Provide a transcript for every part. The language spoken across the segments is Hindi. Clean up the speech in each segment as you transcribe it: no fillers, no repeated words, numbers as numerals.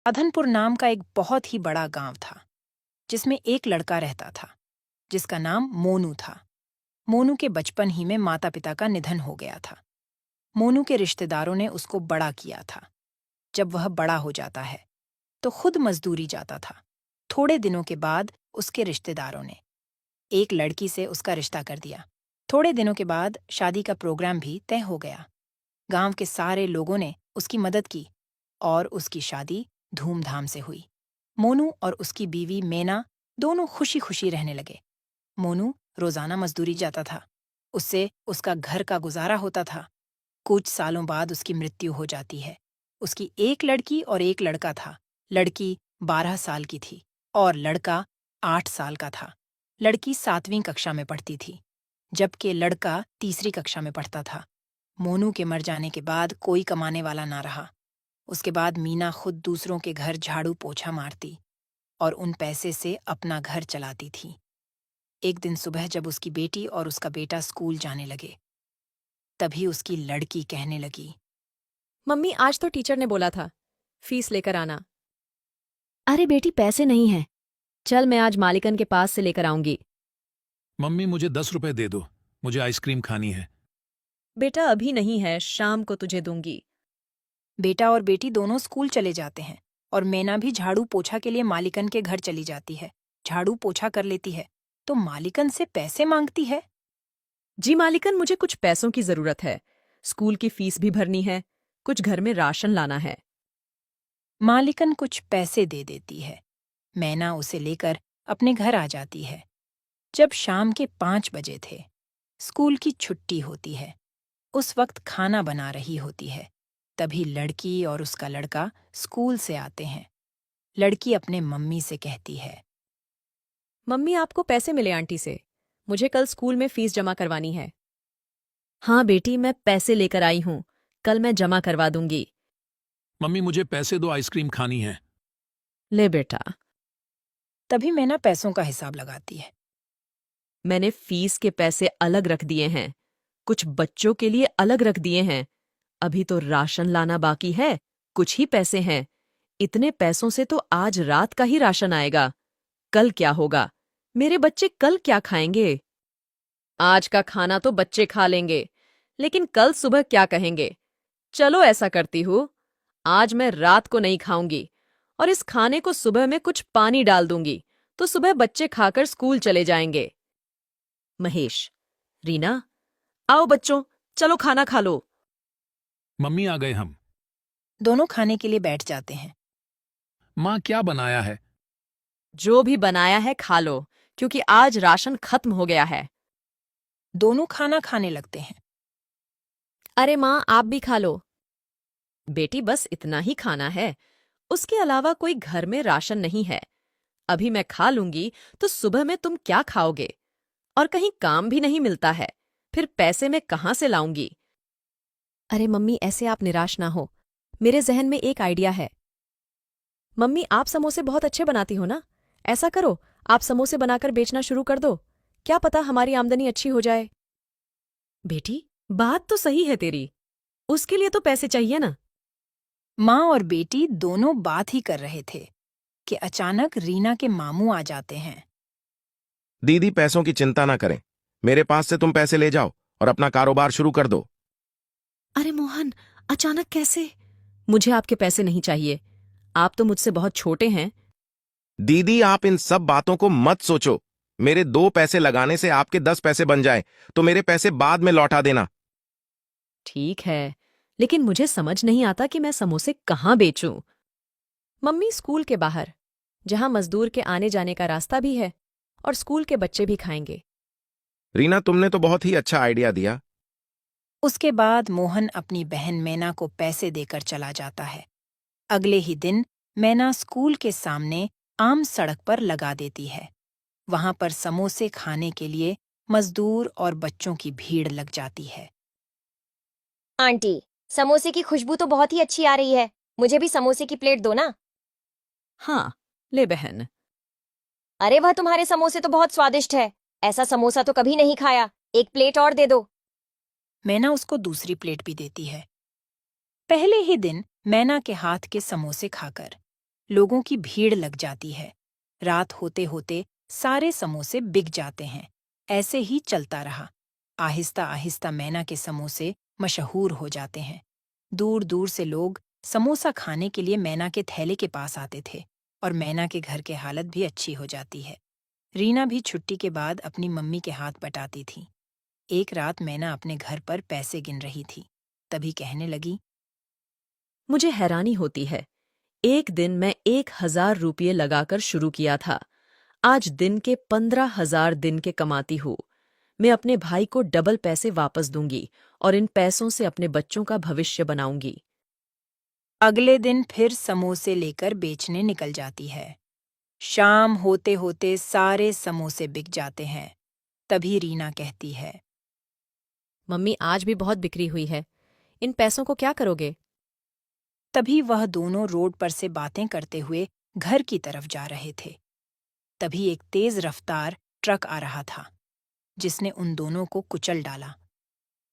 राधनपुर नाम का एक बहुत ही बड़ा गांव था, जिसमें एक लड़का रहता था, जिसका नाम मोनू था। मोनू के बचपन ही में माता-पिता का निधन हो गया था। मोनू के रिश्तेदारों ने उसको बड़ा किया था। जब वह बड़ा हो जाता है, तो खुद मजदूरी जाता था। थोड़े दिनों के बाद उसके रिश्तेदारों ने एक लड़की से उसका रिश्ता कर दिया। थोड़े दिनों के बाद शादी का प्रोग्राम भी तय हो गया। गांव के सारे लोगों ने उसकी मदद की और उसकी शादी धूमधाम से हुई। मोनू और उसकी बीवी मेना दोनों खुशी-खुशी रहने लगे। मोनू रोजाना मजदूरी जाता था। उससे उसका घर का गुजारा होता था। कुछ सालों बाद उसकी मृत्यु हो जाती है। उसकी एक लड़की और एक लड़का था। लड़की 12 साल की थी और लड़का 8 साल का था। लड़की 7वीं कक्षा में पढ़ती थी, जबकि लड़का तीसरी कक्षा में पढ़ता था। मोनू के मर जाने के बाद कोई कमाने वाला ना रहा। उसके बाद मीना खुद दूसरों के घर झाड़ू पोछा मारती और उन पैसे से अपना घर चलाती थी। एक दिन सुबह जब उसकी बेटी और उसका बेटा स्कूल जाने लगे, तभी उसकी लड़की कहने लगी, मम्मी, आज तो टीचर ने बोला था फीस लेकर आना। अरे बेटी, पैसे नहीं हैं। चल, मैं आज मालिकन के पास से लेकर आऊंगी। मम्मी मुझे 10 रुपए दे दो। मुझे आइसक्रीम खानी है। बेटा अभी नहीं है, शाम को तुझे दूंगी। बेटा और बेटी दोनों स्कूल चले जाते हैं और मैना भी झाड़ू पोछा के लिए मालिकन के घर चली जाती है। झाड़ू पोछा कर लेती है तो मालिकन से पैसे मांगती है। जी मालिकन, मुझे कुछ पैसों की जरूरत है। स्कूल की फीस भी भरनी है, कुछ घर में राशन लाना है। मालिकन कुछ पैसे दे देती है। मैना उसे लेकर अपने घर आ जाती है। जब शाम के 5 बजे थे, स्कूल की छुट्टी होती है। उस वक्त खाना बना रही होती है। तभी लड़की और उसका लड़का स्कूल से आते हैं। लड़की अपने मम्मी से कहती है, मम्मी, आपको पैसे मिले आंटी से। मुझे कल स्कूल में फीस जमा करवानी है। हाँ बेटी, मैं पैसे लेकर आई हूँ। कल मैं जमा करवा दूंगी। मम्मी मुझे पैसे दो, आइसक्रीम खानी है। ले बेटा। तभी मैना पैसों का हिसाब लगाती है। मैंने फीस के पैसे अलग रख दिए हैं, कुछ बच्चों के लिए अलग रख दिए हैं। अभी तो राशन लाना बाकी है, कुछ ही पैसे हैं। इतने पैसों से तो आज रात का ही राशन आएगा। कल क्या होगा? मेरे बच्चे कल क्या खाएंगे? आज का खाना तो बच्चे खा लेंगे, लेकिन कल सुबह क्या कहेंगे? चलो ऐसा करती हूँ, आज मैं रात को नहीं खाऊंगी और इस खाने को सुबह में कुछ पानी डाल दूंगी, तो सुबह बच्चे खाकर स्कूल चले जाएंगे। महेश, रीना, आओ बच्चों, चलो खाना खा लो। मम्मी आ गए हम। दोनों खाने के लिए बैठ जाते हैं। माँ क्या बनाया है? जो भी बनाया है खा लो, क्योंकि आज राशन खत्म हो गया है। दोनों खाना खाने लगते हैं। अरे माँ, आप भी खा लो। बेटी, बस इतना ही खाना है, उसके अलावा कोई घर में राशन नहीं है। अभी मैं खा लूंगी तो सुबह में तुम क्या खाओगे? और कहीं काम भी नहीं मिलता है, फिर पैसे मैं कहाँ से लाऊंगी? अरे मम्मी, ऐसे आप निराश ना हो। मेरे जहन में एक आइडिया है। मम्मी, आप समोसे बहुत अच्छे बनाती हो ना? ऐसा करो, आप समोसे बनाकर बेचना शुरू कर दो। क्या पता हमारी आमदनी अच्छी हो जाए। बेटी, बात तो सही है तेरी, उसके लिए तो पैसे चाहिए ना। माँ और बेटी दोनों बात ही कर रहे थे कि अचानक रीना के मामू आ जाते हैं। दीदी, पैसों की चिंता ना करें। मेरे पास से तुम पैसे ले जाओ और अपना कारोबार शुरू कर दो। अरे मोहन, अचानक कैसे? मुझे आपके पैसे नहीं चाहिए, आप तो मुझसे बहुत छोटे हैं। दीदी, आप इन सब बातों को मत सोचो। मेरे 2 पैसे लगाने से आपके 10 पैसे बन जाए तो मेरे पैसे बाद में लौटा देना। ठीक है, लेकिन मुझे समझ नहीं आता कि मैं समोसे कहाँ बेचूं। मम्मी, स्कूल के बाहर, जहां मजदूर के आने जाने का रास्ता भी है और स्कूल के बच्चे भी खाएंगे। रीना, तुमने तो बहुत ही अच्छा आइडिया दिया। उसके बाद मोहन अपनी बहन मैना को पैसे देकर चला जाता है। अगले ही दिन मैना स्कूल के सामने आम सड़क पर लगा देती है। वहां पर समोसे खाने के लिए मजदूर और बच्चों की भीड़ लग जाती है। आंटी, समोसे की खुशबू तो बहुत ही अच्छी आ रही है। मुझे भी समोसे की प्लेट दो ना। हाँ, ले बहन। अरे वह, तुम्हारे समोसे तो बहुत स्वादिष्ट है। ऐसा समोसा तो कभी नहीं खाया। एक प्लेट और दे दो। मैना उसको दूसरी प्लेट भी देती है। पहले ही दिन मैना के हाथ के समोसे खाकर लोगों की भीड़ लग जाती है। रात होते होते सारे समोसे बिक जाते हैं। ऐसे ही चलता रहा। आहिस्ता आहिस्ता मैना के समोसे मशहूर हो जाते हैं। दूर दूर से लोग समोसा खाने के लिए मैना के थैले के पास आते थे और मैना के घर की हालत भी अच्छी हो जाती है। रीना भी छुट्टी के बाद अपनी मम्मी के हाथ बटाती थी। एक रात मैना अपने घर पर पैसे गिन रही थी। तभी कहने लगी, मुझे हैरानी होती है। एक दिन मैं 1,000 रुपये लगाकर शुरू किया था। आज दिन के 15,000 दिन के कमाती हूँ। मैं अपने भाई को डबल पैसे वापस दूंगी और इन पैसों से अपने बच्चों का भविष्य बनाऊंगी। अगले दिन फिर समोसे लेकर बेचने निकल जाती है। शाम होते होते सारे समोसे बिक जाते हैं। तभी रीना कहती है, मम्मी आज भी बहुत बिक्री हुई है। इन पैसों को क्या करोगे? तभी वह दोनों रोड पर से बातें करते हुए घर की तरफ जा रहे थे। तभी एक तेज रफ्तार ट्रक आ रहा था, जिसने उन दोनों को कुचल डाला।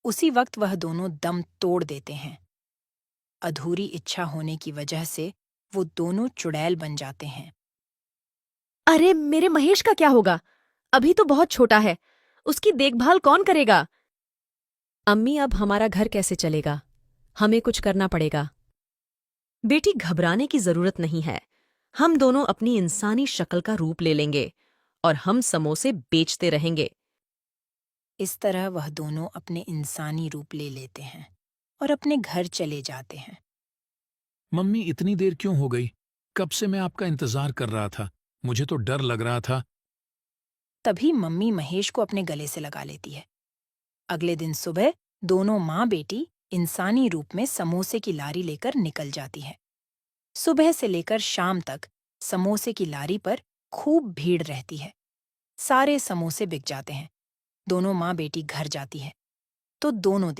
उसी वक्त वह दोनों दम तोड़ देते हैं। अधूरी इच्छा होने की वजह से वो दोनों चुड़ैल बन जाते हैं। अरे मेरे महेश का क्या होगा? अभी तो बहुत छोटा है। उसकी देखभाल कौन करेगा? अम्मी अब हमारा घर कैसे चलेगा? हमें कुछ करना पड़ेगा। बेटी, घबराने की जरूरत नहीं है। हम दोनों अपनी इंसानी शक्ल का रूप ले लेंगे और हम समोसे बेचते रहेंगे। इस तरह वह दोनों अपने इंसानी रूप ले लेते हैं और अपने घर चले जाते हैं। मम्मी इतनी देर क्यों हो गई? कब से मैं आपका इंतजार कर रहा था। मुझे तो डर लग रहा था। तभी मम्मी महेश को अपने गले से लगा लेती है। अगले दिन सुबह दोनों माँ बेटी इंसानी रूप में समोसे की लारी लेकर निकल जाती हैं। सुबह से लेकर शाम तक समोसे की लारी पर खूब भीड़ रहती है। सारे समोसे बिक जाते हैं। दोनों माँ बेटी घर जाती है तो दोनों